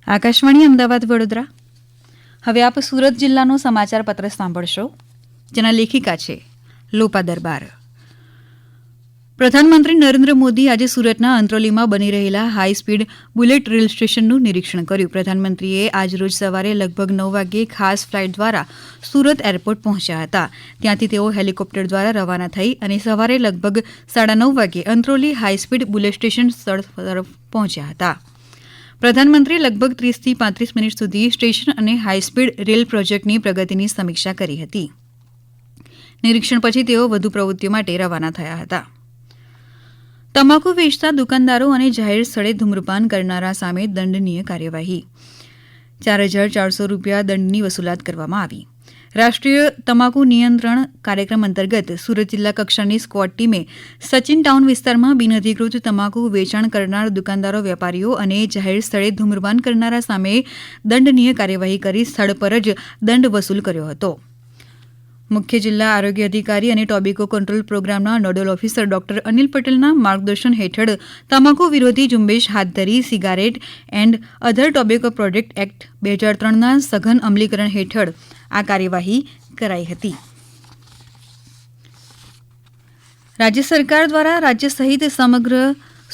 આકાશવાણી અમદાવાદ વડોદરા. હવે આપ સુરત જિલ્લાનો સમાચાર પત્ર સાંભળશો, જેના લેખિકા છે લોપા દરબાર. પ્રધાનમંત્રી નરેન્દ્ર મોદી આજે સુરતના અંત્રોલીમાં બની રહેલા હાઈ સ્પીડ બુલેટ રેલ સ્ટેશનનું નિરીક્ષણ કર્યું. પ્રધાનમંત્રીએ આજરોજ સવારે લગભગ 9 વાગ્યે ખાસ ફ્લાઇટ દ્વારા સુરત એરપોર્ટ પહોંચ્યા હતા. ત્યાંથી તેઓ હેલિકોપ્ટર દ્વારા રવાના થઈ અને સવારે લગભગ 9:30 વાગ્યે Antroli high speed bullet station સ્થળ તરફ પહોંચ્યા હતા. પ્રધાનમંત્રીએ લગભગ 30 થી 35 મિનિટ સુધી સ્ટેશન અને હાઈસ્પીડ રેલ પ્રોજેક્ટની પ્રગતિની સમીક્ષા કરી હતી. નિરીક્ષણ પછી તેઓ વધુ પ્રવૃત્તિઓ માટે રવાના થયા હતા. તમાકુ વેચતા દુકાનદારો અને જાહેર સ્થળે ધૂમ્રપાન કરનારા સામે દંડનીય કાર્યવાહી. 4,400 રૂપિયા દંડની વસૂલાત કરવામાં આવી. રાષ્ટ્રીય તમાકુ નિયંત્રણ કાર્યક્રમ અંતર્ગત સુરત જિલ્લા કક્ષાની સ્ક્વોડ ટીમે સચિન ટાઉન વિસ્તારમાં બિનઅધિકૃત તમાકુ વેચાણ કરનાર દુકાનદારો, વેપારીઓ અને જાહેર સ્થળે ધૂમ્રપાન કરનારા સામે દંડનીય કાર્યવાહી કરી સ્થળ પર જ દંડ વસૂલ કર્યો હતો. મુખ્ય જિલ્લા આરોગ્ય અધિકારી અને ટોબેકો કંટ્રોલ પ્રોગ્રામના નોડલ ઓફિસર ડોક્ટર અનિલ પટેલના માર્ગદર્શન હેઠળ તમાકુ વિરોધી ઝુંબેશ હાથ ધરી cigarette and other tobacco product act 2003ના સઘન અમલીકરણ હેઠળ આ કાર્યવાહી કરાઈ હતી. રાજ્ય સરકાર દ્વારા રાજ્ય સહિત સમગ્ર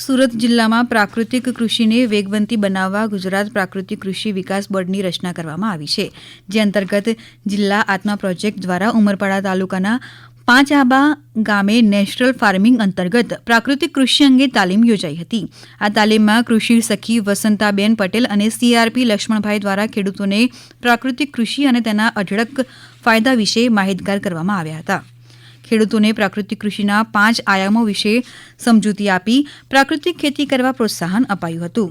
સુરત જિલ્લામાં પ્રાકૃતિક કૃષિને વેગવંતી બનાવવા ગુજરાત પ્રાકૃતિક કૃષિ વિકાસ બોર્ડની રચના કરવામાં આવી છે. જે અંતર્ગત જિલ્લા આત્મા પ્રોજેક્ટ દ્વારા ઉમરપાડા તાલુકાના 5 આંબા ગામે નેચરલ ફાર્મિંગ અંતર્ગત પ્રાકૃતિક કૃષિ અંગે તાલીમ યોજાઈ હતી. આ તાલીમમાં કૃષિ સખી વસંતાબેન પટેલ અને CRP લક્ષ્મણભાઈ દ્વારા ખેડૂતોને પ્રાકૃતિક કૃષિ અને તેના અઢળક ફાયદા વિશે માહિતગાર કરવામાં આવ્યા હતા. ખેડૂતોને પ્રાકૃતિક કૃષિના 5 આયામો વિશે સમજૂતી આપી પ્રાકૃતિક ખેતી કરવા પ્રોત્સાહન અપાયું હતું.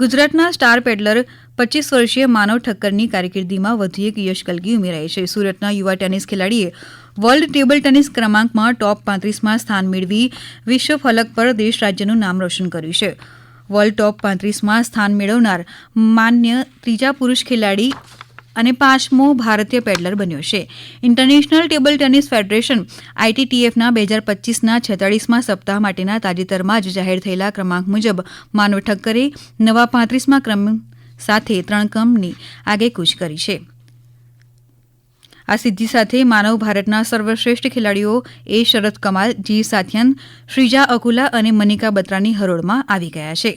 ગુજરાતના સ્ટાર પેડલર 25 વર્ષીય માનવ ઠક્કરની કારકિર્દીમાં વધુ એક યશકલગી ઉમેરાઈ છે. સુરતના યુવા ટેનિસ ખેલાડીએ વર્લ્ડ ટેબલ ટેનિસ ક્રમાંકમાં ટોપ 35માં સ્થાન મેળવી વિશ્વ ફલક પર દેશ રાજ્યનું નામ રોશન કર્યું છે. વર્લ્ડ ટોપ 35માં સ્થાન મેળવનાર માન્ય ત્રીજા પુરુષ ખેલાડી અને 5મો ભારતીય પેડલર બન્યો છે. ઇન્ટરનેશનલ ટેબલ ટેનિસ ફેડરેશન ITTFના 2025ના 46મા સપ્તાહ માટેના તાજેતરમાં જ જાહેર થયેલા ક્રમાંક મુજબ માનવ ઠક્કરે નવા 35મા ક્રમ સાથે 3 ક્રમની આગેકૂચ કરી છે. આ સિદ્ધિ સાથે માનવ ભારતના સર્વશ્રેષ્ઠ ખેલાડીઓ A. શરત કમાલ, G. સાથિયન, શ્રીજા અકુલા અને મનિકા બત્રાની હરોળમાં આવી ગયા છે.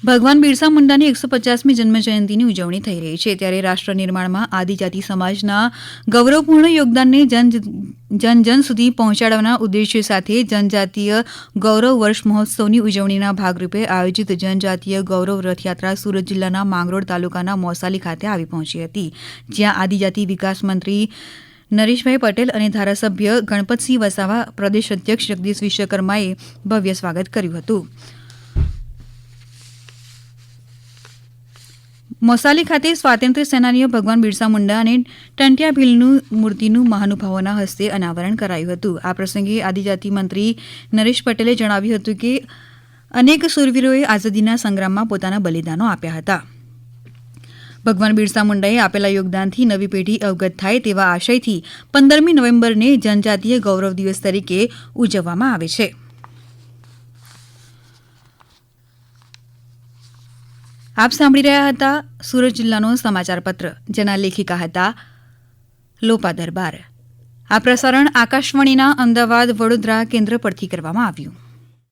ભગવાન બિરસા મુંડાની 150મી જન્મજયંતિની ઉજવણી થઈ રહી છે. ત્યારે રાષ્ટ્ર નિર્માણમાં આદિજાતિ સમાજના ગૌરવપૂર્ણ યોગદાનને જન જન સુધી પહોંચાડવાના ઉદ્દેશ્ય સાથે જનજાતીય ગૌરવ વર્ષ મહોત્સવની ઉજવણીના ભાગરૂપે આયોજિત જનજાતીય ગૌરવ રથયાત્રા સુરત જિલ્લાના માંગરોળ તાલુકાના મોસાલી ખાતે આવી પહોંચી હતી. જ્યાં આદિજાતિ વિકાસ મંત્રી નરેશભાઈ પટેલ અને ધારાસભ્ય ગણપતસિંહ વસાવા, પ્રદેશ અધ્યક્ષ જગદીશ વિશ્વકર્માએ ભવ્ય સ્વાગત કર્યું હતું. મોસાલી ખાતે સ્વાતંત્ર્ય સેનાનીઓ ભગવાન બિરસા મુંડા અને ટંટ્યા ભીલનું મૂર્તિનું મહાનુભાવોના હસ્તે અનાવરણ કરાયું હતું. આ પ્રસંગે આદિજાતિ મંત્રી નરેશ પટેલે જણાવ્યું હતું કે અનેક શૂરવીરોએ આઝાદીના સંગ્રામમાં પોતાના બલિદાનો આપ્યા હતા. ભગવાન બિરસા મુંડાએ આપેલા યોગદાનથી નવી પેઢી અવગત થાય તેવા આશયથી 15મી નવેમ્બરને જનજાતીય ગૌરવ દિવસ તરીકે ઉજવવામાં આવે છે. આપ સાંભળી રહ્યા હતા સુરત જિલ્લાનો સમાચાર પત્ર, જેના લેખિકા હતા લોપા દરબાર. આ પ્રસારણ આકાશવાણીના અમદાવાદ વડોદરા કેન્દ્ર પરથી કરવામાં આવ્યું.